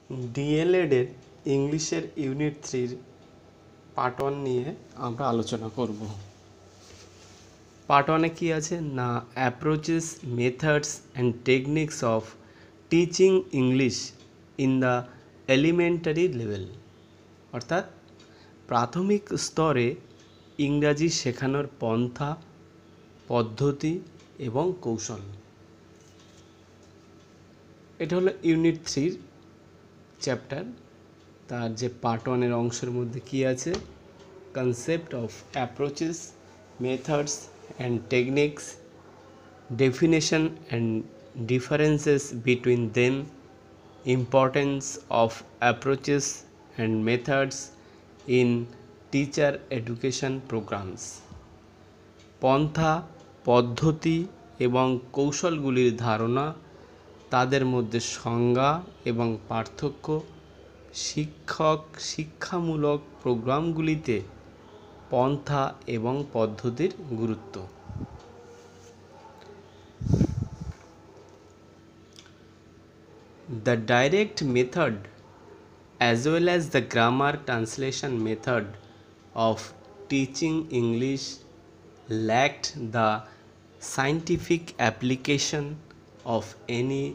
ডিএলএডের ইংলিশের unit 3 part 1 নিয়ে আমরা আলোচনা করব। পার্ট 1-এ কী আছে না, approaches, methods and techniques of teaching English in the elementary level, অর্থাৎ প্রাথমিক স্তরে ইংরাজি শেখানোর পন্থা, পদ্ধতি এবং কৌশল। এটা হলো ইউনিট 3 চ্যাপ্টার। তার যে পার্ট 1-এর অংশের মধ্যে কী আছে, concept of approaches, methods and techniques, definition and differences between them, importance of approaches and methods in teacher education programs. পন্থা, পদ্ধতি এবং কৌশলগুলির ধারণা, তাদের মধ্যে সংজ্ঞা এবং পার্থক্য, শিক্ষামূলক প্রোগ্রামগুলিতে পন্থা এবং পদ্ধতির গুরুত্ব। The direct method as well as the grammar translation method of teaching English lacked the scientific application of any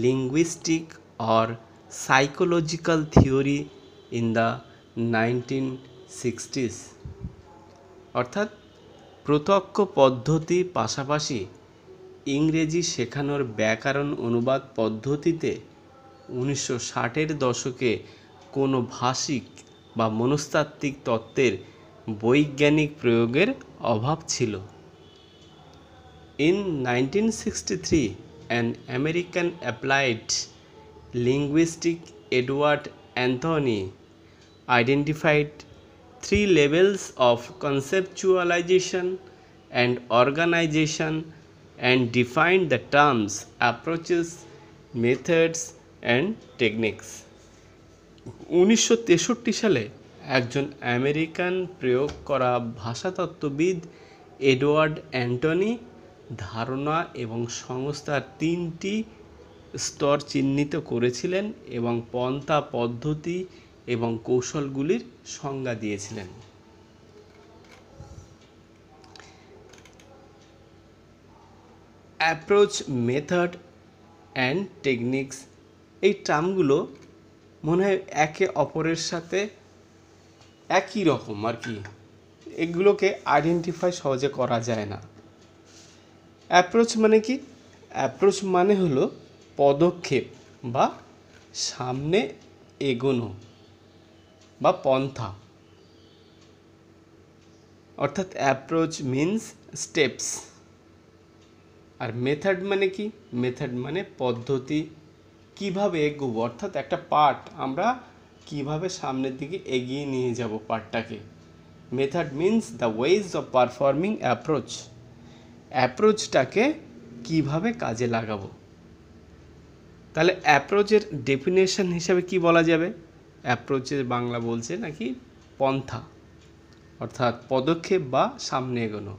linguistic or psychological theory in the 1960s. অর্থাৎ প্রত্যক্ষ পদ্ধতি পাশাপাশি ইংরেজি শেখানোর ব্যাকরণ অনুবাদ পদ্ধতিতে 1960-এর দশকে কোনো ভাষিক বা মনস্তাত্ত্বিক তত্ত্বের বৈজ্ঞানিক প্রয়োগের অভাব ছিল। In 1963, an American applied linguistic Edward Anthony identified 3 levels of conceptualization and organization and defined the terms approaches, methods and techniques. 1963 সালে একজন আমেরিকান প্রয়োগ করা ভাষাতত্ত্ববিদ এডওয়ার্ড অ্যান্টনি ধারণা এবং সংস্থার 3টি স্তর চিহ্নিত করেছিলেন এবং পন্থা, পদ্ধতি এবং কৌশলগুলির সংজ্ঞা দিয়েছিলেন। অ্যাপ্রোচ, মেথড অ্যান্ড টেকনিক্স, এই টার্মগুলো মনে হয় একে অপরের সাথে একই রকম আর কি, এগুলোকে আইডেন্টিফাই সহজে করা যায় না। অ্যাপ্রোচ মানে কি? অ্যাপ্রোচ মানে হলো পদক্ষেপ বা সামনে এগোনো বা পন্থা, অর্থাৎ অ্যাপ্রোচ মিনস স্টেপস। আর মেথড মানে কি? মেথড মানে পদ্ধতি, কিভাবে এগোবো, অর্থাৎ একটা পার্ট আমরা কিভাবে সামনের দিকে এগিয়ে নিয়ে যাব পার্টটাকে। Method means the ways of performing approach, অ্যাপ্রোচটাকে কিভাবে কাজে লাগাবো। তাহলে অ্যাপ্রোচের ডেফিনেশন হিসাবে কি বলা যাবে? অ্যাপ্রোচের বাংলা বলছে নাকি পন্থা, অর্থাৎ পদক্ষেপ বা সামনে এগোনো।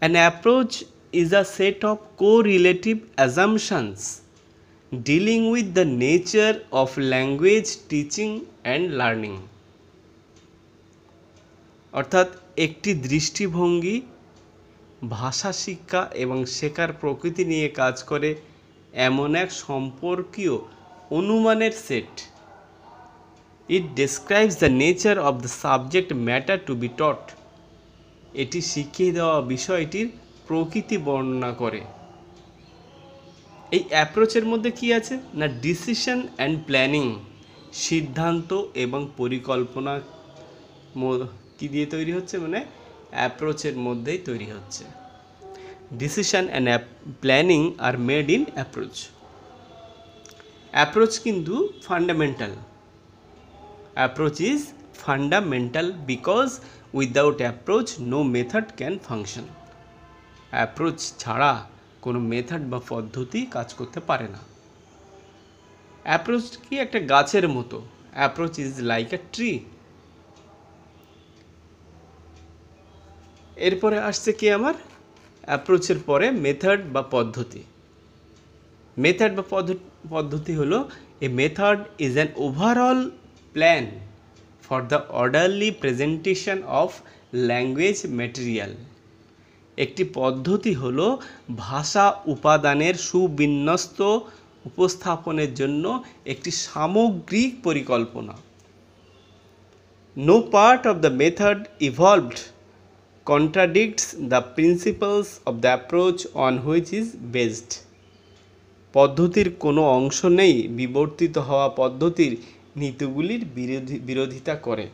An approach is a set of correlative assumptions dealing with the nature of language teaching and learning. অর্থাৎ একটি দৃষ্টিভঙ্গি ভাষা শিক্ষা এবং শেখার প্রকৃতি নিয়ে কাজ করে এমন এক সম্পর্কীয় অনুমানের set. It describes the nature of the subject matter to be taught. এটি শিখিয়ে দেওয়া বিষয়টির প্রকৃতি বর্ণনা করে। এই অ্যাপ্রোচের মধ্যে কি আছে না, ডিসিশন অ্যান্ড প্ল্যানিং, সিদ্ধান্ত এবং পরিকল্পনা কি দিয়ে তৈরি হচ্ছে, মানে অ্যাপ্রোচের মধ্যেই তৈরি হচ্ছে। Decision and planning are made in approach. Approach কিন্তু fundamental, approach is fundamental because without approach no method can function. Approach ছাড়া কোনো মেথড বা পদ্ধতি কাজ করতে পারে না। অ্যাপ্রোচ কি একটা গাছের মতো, approach is like a tree. এরপরে আসছে কি আমার অ্যাপ্রোচের পরে মেথড বা পদ্ধতি। মেথড বা পদ্ধতি হলো এ method is an overall plan for the orderly presentation of language material. একটি পদ্ধতি হলো ভাষা উপাদানের সুবিন্যস্ত উপস্থাপনের জন্য একটি সামগ্রিক পরিকল্পনা। No part of the method evolved contradicts the principles of the approach on which is based. পদ্ধতির কোনো অংশ নেই বিবর্তিত হওয়া পদ্ধতির নীতিগুলির বিরোধিতা করে।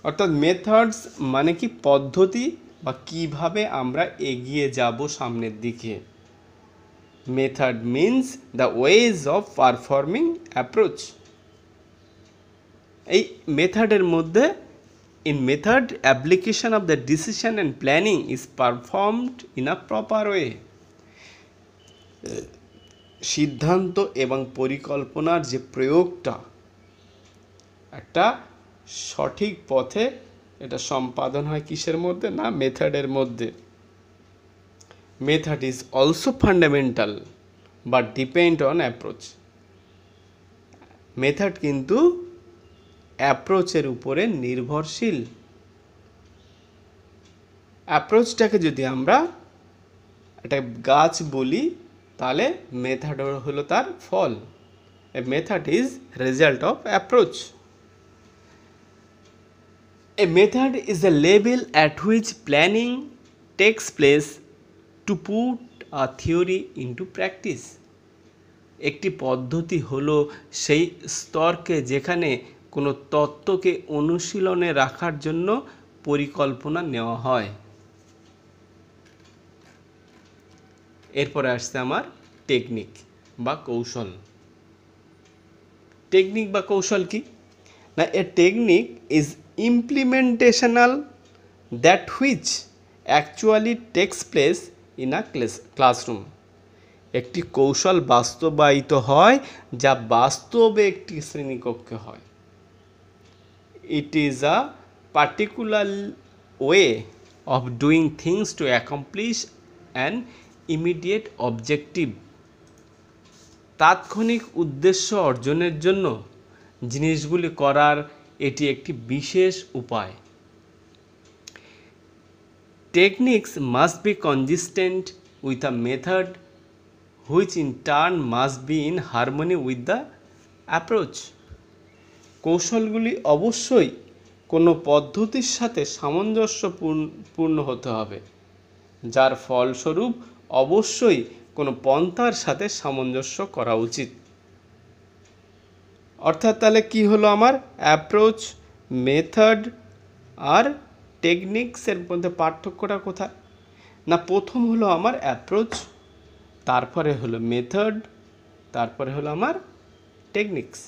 অর্থাৎ মেথডস মানে কি পদ্ধতি বা কিভাবে আমরা এগিয়ে যাব সামনের দিকে। Method means the ways of performing approach. এই মেথডের মধ্যে in method application of the decision and planning is performed in a proper way. সিদ্ধান্ত এবং পরিকল্পনার যে প্রয়োগটা একটা সঠিক পথে এটা সম্পাদন হয় কিসের মধ্যে? না, মেথডের মধ্যে। Method is also fundamental but depend on approach. Method কিন্তু অ্যাপ্রোচের উপরে নির্ভরশীল। অ্যাপ্রোচটাকে যদি আমরা একটা গাছ বলি তাহলে মেথড হলো তার ফল। A method is result of approach. A method is a level at which planning takes place to put a theory into practice. একটি পদ্ধতি হলো সেই স্তরকে যেখানে কোনো তত্ত্বকে অনুশীলনে রাখার জন্য পরিকল্পনা নেওয়া হয়। এরপরে আসছে আমার টেকনিক বা কৌশল। টেকনিক বা কৌশল কি? না, এ technique is implementational that which actually takes place in a classroom. একটি কৌশল বাস্তবায়িত হয় যা বাস্তবে একটি শ্রেণীকক্ষে হয়। It is a particular way of doing things to accomplish an immediate objective. তাৎক্ষণিক উদ্দেশ্য অর্জনের জন্য জিনিসগুলি করার এটি একটি বিশেষ উপায়। Techniques must be consistent with a method which in turn must be in harmony with the approach. কৌশলগুলি অবশ্যই কোনো পদ্ধতির সাথে সামঞ্জস্যপূর্ণ হতে হবে, যার ফলস্বরূপ অবশ্যই কোনো পন্থার সাথে সামঞ্জস্য করা উচিত। অর্থাৎ তাহলে কি হলো আমার? অ্যাপ্রোচ, মেথড আর টেকনিক্সের মধ্যে পার্থক্যটা কোথায়? না, প্রথম হলো আমার অ্যাপ্রোচ, তারপরে হলো মেথড, তারপরে হলো আমার টেকনিক্স।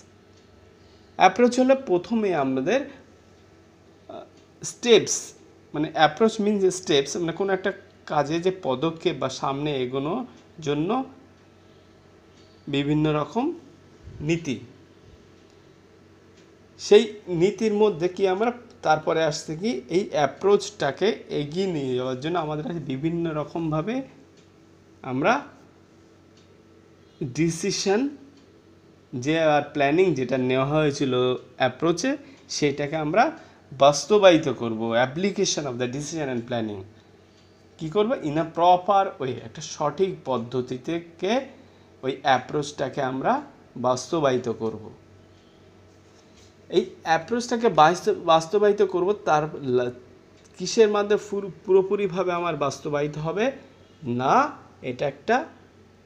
অ্যাপ্রোচ হলো প্রথমে আমাদের স্টেপস, মানে অ্যাপ্রোচ মিনস স্টেপস, মানে কোনো একটা কাজে যে পদক্ষেপ বা সামনে এগোনোর জন্য বিভিন্ন রকম নীতি, সেই নীতির মধ্যে কি আমরা তারপরে আসছে কি এই অ্যাপ্রোচটাকে এগিয়ে নিয়ে যাওয়ার জন্য আমাদের কাছে বিভিন্ন রকমভাবে আমরা ডিসিশন যে আর প্ল্যানিং যেটা নেওয়া হয়েছিল অ্যাপ্রোচে সেটাকে আমরা বাস্তবায়িত করব। Application of the decision and planning কী করবো? ইন আ প্রপার ওয়ে, একটা সঠিক পদ্ধতি থেকে ওই অ্যাপ্রোচটাকে আমরা বাস্তবায়িত করব। এই অ্যাপ্রোচটাকে বাস্তবায়িত করব, তার কিসের মাধ্যমে পুরোপুরিভাবে আমার বাস্তবায়িত হবে? না, এটা একটা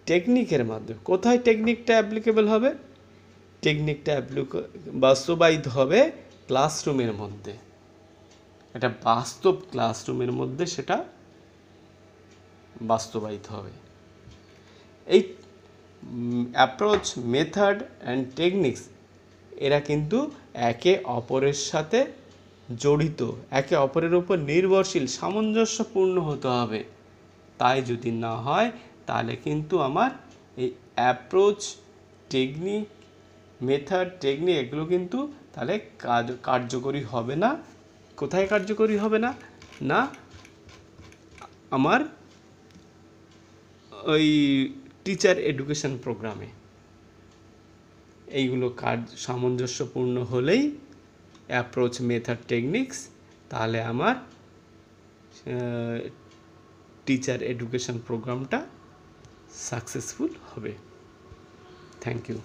টেকনিকের মাধ্যমে। কোথায় টেকনিকটা অ্যাপ্লিকেবল হবে? টেকনিকটা বাস্তবায়িত হবে ক্লাসরুমের মধ্যে। এটা বাস্তব ক্লাসরুমের মধ্যে সেটা বাস্তবায়িত হবে। এই অ্যাপ্রোচ, মেথড অ্যান্ড টেকনিক্স এরা কিন্তু একে অপরের সাথে জড়িত, একে অপরের উপর নির্ভরশীল, সামঞ্জস্যপূর্ণ হতে হবে। তাই যদি না হয় তাহলে কিন্তু আমার এই অ্যাপ্রোচ, টেকনিক, মেথড, টেকনিক এগুলো কিন্তু তাহলে কার্যকরী হবে না। কোথায় কার্যকরী হবে না? না, আমার ওই টিচার এডুকেশন প্রোগ্রামে। এইগুলো কাজ সামঞ্জস্যপূর্ণ হলেই অ্যাপ্রোচ, মেথড, টেকনিক্স, তাহলে আমার টিচার এডুকেশন প্রোগ্রামটা সাকসেসফুল হবে। Thank you.